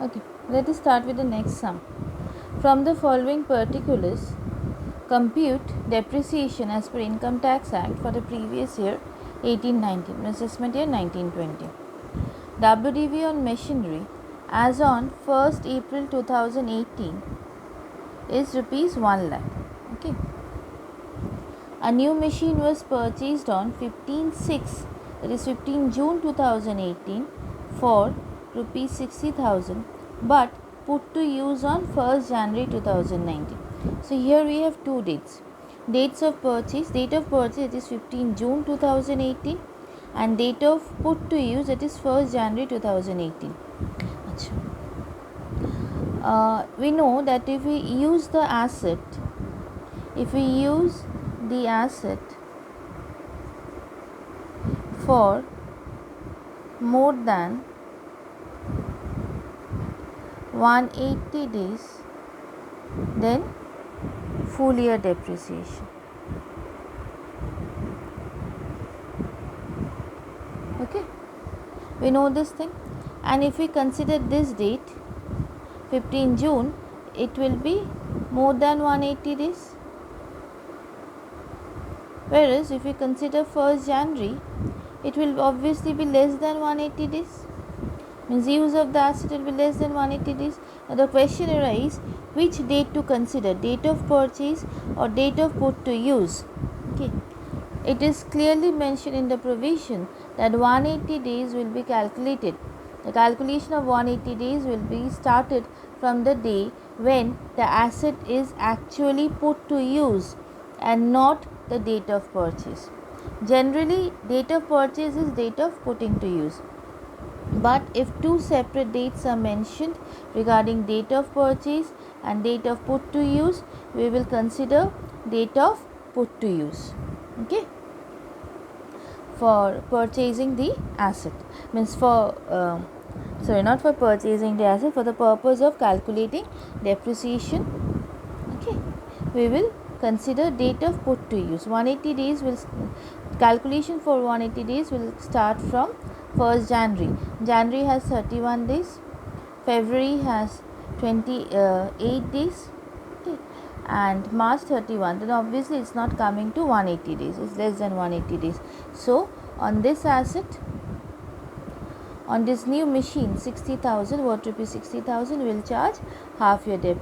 Okay, let us start with the next sum. From the following particulars, compute depreciation as per Income Tax Act for the previous year 1819, assessment year 1920. WDV on machinery as on 1st April 2018 is rupees 1 lakh. Okay. A new machine was purchased on 15/6, that is 15 June 2018 for rupees 60,000, but put to use on 1st January 2019. So here we have two dates. Dates of purchase, date of purchase is 15 June 2018 and date of put to use, that is 1st January 2018. We know that if we use the asset for more than 180 days, then full year depreciation. Okay, we know this thing, and if we consider this date 15 June, it will be more than 180 days, whereas if we consider 1st January, it will obviously be less than 180 days. Means use of the asset will be less than 180 days. Now the question arises, which date to consider, date of purchase or date of put to use? Okay, it is clearly mentioned in the provision that 180 days will be calculated. The calculation of 180 days will be started from the day when the asset is actually put to use and not the date of purchase. Generally, date of purchase is date of putting to use. But if two separate dates are mentioned regarding date of purchase and date of put to use, we will consider date of put to use. Okay, for purchasing the asset, means for not for purchasing the asset, for the purpose of calculating depreciation. Okay, we will consider date of put to use. 180 days will calculation for 180 days will start from 1st January. January has 31 days, February has 28 days, okay, and March 31. Then obviously it's not coming to 180 days, it's less than 180 days. So on this asset, on this new machine, 60,000, what rupees 60,000 will charge half year depreciation.